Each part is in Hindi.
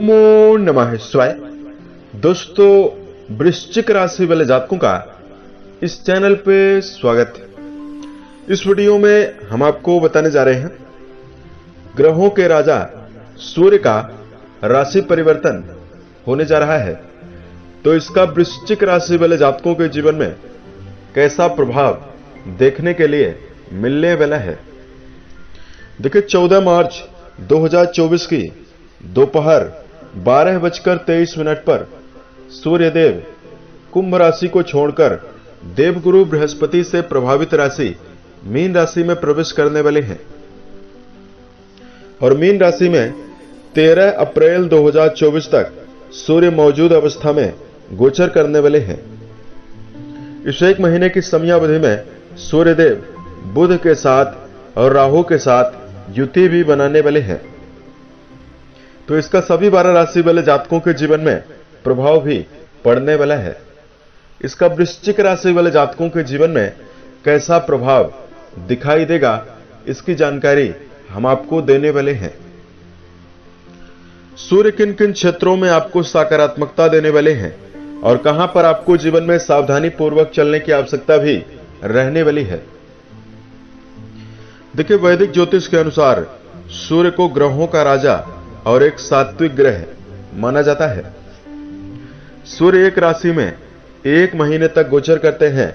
ओमो नमः शिवाय। दोस्तों, वृश्चिक राशि वाले जातकों का इस चैनल पे स्वागत है। इस वीडियो में हम आपको बताने जा रहे हैं ग्रहों के राजा सूर्य का राशि परिवर्तन होने जा रहा है, तो इसका वृश्चिक राशि वाले जातकों के जीवन में कैसा प्रभाव देखने के लिए मिलने वाला है। देखिए, 14 मार्च 2024 की दोपहर 12:23 पर सूर्यदेव कुंभ राशि को छोड़कर देवगुरु बृहस्पति से प्रभावित राशि मीन राशि में प्रवेश करने वाले हैं और मीन राशि में 13 अप्रैल 2024 तक सूर्य मौजूद अवस्था में गोचर करने वाले हैं। इस एक महीने की समयावधि में सूर्यदेव बुध के साथ और राहु के साथ युति भी बनाने वाले हैं, तो इसका सभी 12 राशि वाले जातकों के जीवन में प्रभाव भी पड़ने वाला है। इसका वृश्चिक राशि वाले जातकों के जीवन में कैसा प्रभाव दिखाई देगा, इसकी जानकारी हम आपको देने वाले हैं। सूर्य किन किन क्षेत्रों में आपको सकारात्मकता देने वाले हैं और कहां पर आपको जीवन में सावधानी पूर्वक चलने की आवश्यकता भी रहने वाली है। देखिए, वैदिक ज्योतिष के अनुसार सूर्य को ग्रहों का राजा और एक सात्विक ग्रह माना जाता है। सूर्य एक राशि में एक महीने तक गोचर करते हैं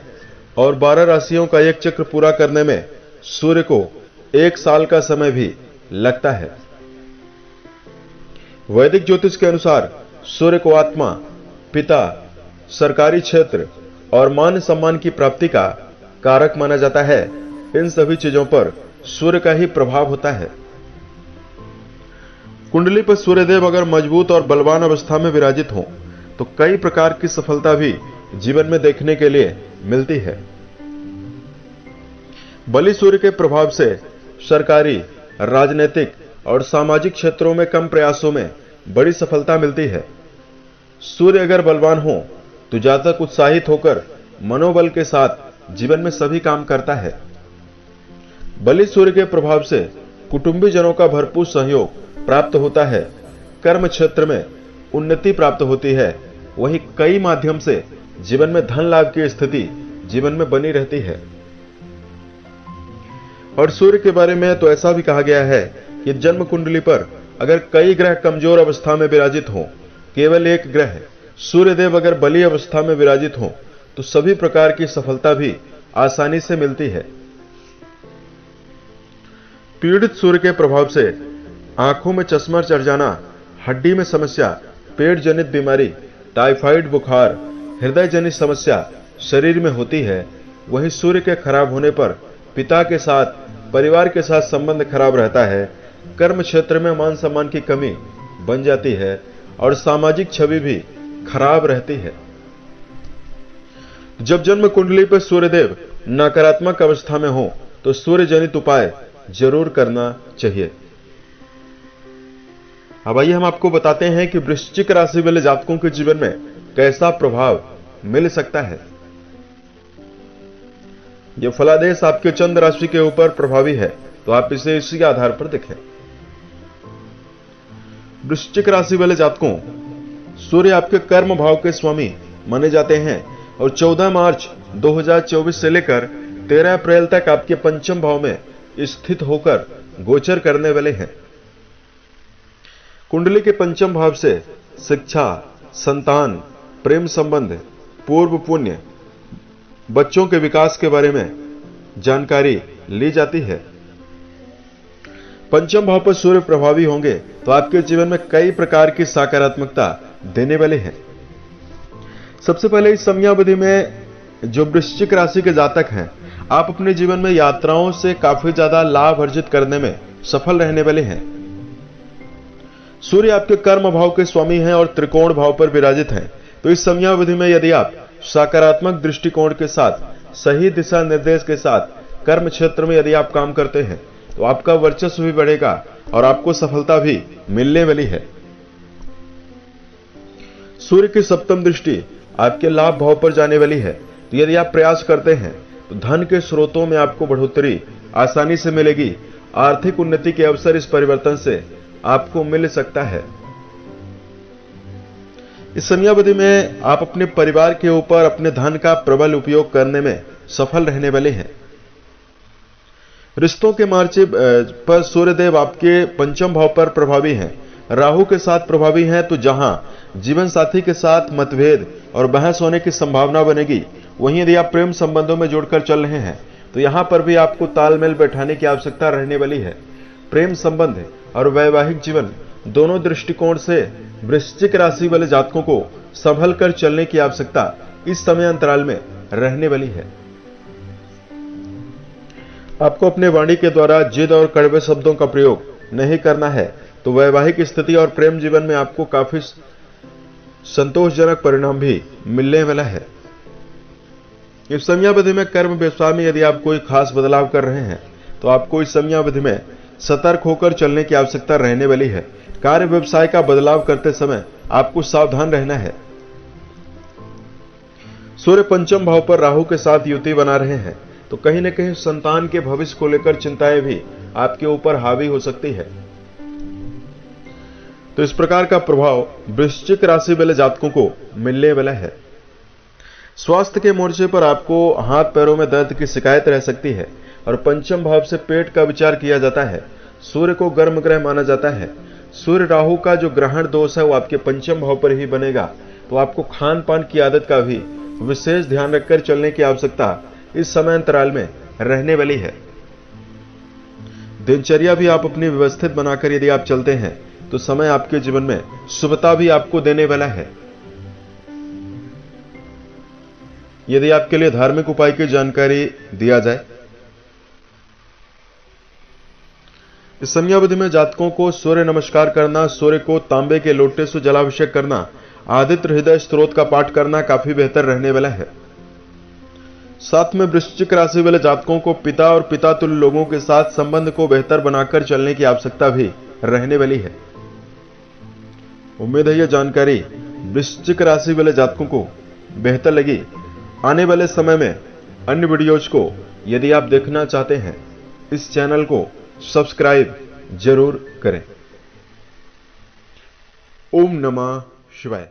और 12 राशियों का एक चक्र पूरा करने में सूर्य को एक साल का समय भी लगता है। वैदिक ज्योतिष के अनुसार सूर्य को आत्मा, पिता, सरकारी क्षेत्र और मान सम्मान की प्राप्ति का कारक माना जाता है। इन सभी चीजों पर सूर्य का ही प्रभाव होता है। कुंडली पर सूर्यदेव अगर मजबूत और बलवान अवस्था में विराजित हों तो कई प्रकार की सफलता भी जीवन में देखने के लिए मिलती है। बलि सूर्य के प्रभाव से सरकारी, राजनीतिक और सामाजिक क्षेत्रों में कम प्रयासों में बड़ी सफलता मिलती है। सूर्य अगर बलवान हो तो जातक उत्साहित होकर मनोबल के साथ जीवन में सभी काम करता है। बलि सूर्य के प्रभाव से कुटुंबी जनों का भरपूर सहयोग प्राप्त होता है। कर्म क्षेत्र में उन्नति प्राप्त होती है। वहीं कई माध्यम से जीवन में धन लाभ की स्थिति जीवन में बनी रहती है। और सूर्य के बारे में तो ऐसा भी कहा गया है कि जन्म कुंडली पर अगर कई ग्रह कमजोर अवस्था में विराजित हों, केवल एक ग्रह सूर्यदेव अगर बली अवस्था में विराजित हों तो सभी प्रकार की सफलता भी आसानी से मिलती है। पीड़ित सूर्य के प्रभाव से आंखों में चश्मा चढ़ जाना, हड्डी में समस्या, पेट जनित बीमारी, टाइफाइड बुखार, हृदय जनित समस्या शरीर में होती है। वहीं सूर्य के खराब होने पर पिता के साथ, परिवार के साथ संबंध खराब रहता है। कर्म क्षेत्र में मान सम्मान की कमी बन जाती है और सामाजिक छवि भी खराब रहती है। जब जन्म कुंडली पर सूर्यदेव नकारात्मक अवस्था में हो तो सूर्य जनित उपाय जरूर करना चाहिए। अब आइए हम आपको बताते हैं कि वृश्चिक राशि वाले जातकों के जीवन में कैसा प्रभाव मिल सकता है। यह फलादेश आपके चंद्र राशि के ऊपर प्रभावी है, तो आप इसे इसी के आधार पर देखें। वृश्चिक राशि वाले जातकों, सूर्य आपके कर्म भाव के स्वामी माने जाते हैं और 14 मार्च 2024 से लेकर 13 अप्रैल तक आपके पंचम भाव में स्थित होकर गोचर करने वाले हैं। कुंडली के पंचम भाव से शिक्षा, संतान, प्रेम संबंध, पूर्व पुण्य, बच्चों के विकास के बारे में जानकारी ली जाती है। पंचम भाव पर सूर्य प्रभावी होंगे तो आपके जीवन में कई प्रकार की सकारात्मकता देने वाले हैं। सबसे पहले इस समयावधि में जो वृश्चिक राशि के जातक हैं, आप अपने जीवन में यात्राओं से काफी ज्यादा लाभ अर्जित करने में सफल रहने वाले हैं। सूर्य आपके कर्म भाव के स्वामी हैं और त्रिकोण भाव पर विराजित हैं, तो इस समयावधि में यदि आप सकारात्मक दृष्टिकोण के साथ, सही दिशा निर्देश के साथ कर्म क्षेत्र में यदि आप काम करते हैं तो आपका वर्चस्व भी बढ़ेगा और आपको सफलता भी मिलने वाली है। सूर्य की सप्तम दृष्टि आपके लाभ भाव पर जाने वाली है, तो यदि आप प्रयास करते हैं तो धन के स्रोतों में आपको बढ़ोतरी आसानी से मिलेगी। आर्थिक उन्नति के अवसर इस परिवर्तन से आपको मिल सकता है। इस समयावधि में आप अपने परिवार के ऊपर अपने धन का प्रबल उपयोग करने में सफल रहने वाले हैं। रिश्तों के मार्चे पर सूर्यदेव आपके पंचम भाव पर प्रभावी हैं, राहु के साथ प्रभावी हैं, तो जहां जीवन साथी के साथ मतभेद और बहस होने की संभावना बनेगी, वहीं यदि आप प्रेम संबंधों में जुड़कर चल रहे हैं तो यहां पर भी आपको तालमेल बैठाने की आवश्यकता रहने वाली है। प्रेम संबंध और वैवाहिक जीवन दोनों दृष्टिकोण से वृश्चिक राशि वाले जातकों को संभल कर चलने की आवश्यकता इस समय अंतराल में रहने वाली है। आपको अपने वाणी के द्वारा जिद और कड़वे शब्दों का प्रयोग नहीं करना है, तो वैवाहिक स्थिति और प्रेम जीवन में आपको काफी संतोषजनक परिणाम भी मिलने वाला है। इस समयावधि में कर्म व्यवसाय में यदि आप कोई खास बदलाव कर रहे हैं तो आपको इस समयावधि में सतर्क होकर चलने की आवश्यकता रहने वाली है। कार्य व्यवसाय का बदलाव करते समय आपको सावधान रहना है। सूर्य पंचम भाव पर राहु के साथ युति बना रहे हैं, तो कहीं न कहीं संतान के भविष्य को लेकर चिंताएं भी आपके ऊपर हावी हो सकती है। तो इस प्रकार का प्रभाव वृश्चिक राशि वाले जातकों को मिलने वाला है। स्वास्थ्य के मोर्चे पर आपको हाथ पैरों में दर्द की शिकायत रह सकती है और पंचम भाव से पेट का विचार किया जाता है। सूर्य को गर्म ग्रह माना जाता है। सूर्य राहु का जो ग्रहण दोष है वो आपके पंचम भाव पर ही बनेगा, तो आपको खान पान की आदत का भी विशेष ध्यान रखकर चलने की आवश्यकता इस समय अंतराल में रहने वाली है। दिनचर्या भी आप अपनी व्यवस्थित बनाकर यदि आप चलते हैं तो समय आपके जीवन में शुभता भी आपको देने वाला है। यदि आपके लिए धार्मिक उपाय की जानकारी दिया जाए, इस समयावधि में जातकों को सूर्य नमस्कार करना, सूर्य को तांबे के लोटे से जलाभिषेक करना, आदित्य हृदय स्तोत्र का पाठ करना काफी बेहतर रहने वाला है। साथ में वृश्चिक राशि वाले जातकों को पिता और पिता तुल्य लोगों के साथ संबंध को बेहतर बनाकर चलने की आवश्यकता भी रहने वाली है। उम्मीद है यह जानकारी वृश्चिक राशि वाले जातकों को बेहतर लगी। आने वाले समय में अन्य वीडियोज को यदि आप देखना चाहते हैं, इस चैनल को सब्सक्राइब जरूर करें। ओम नमः शिवाय।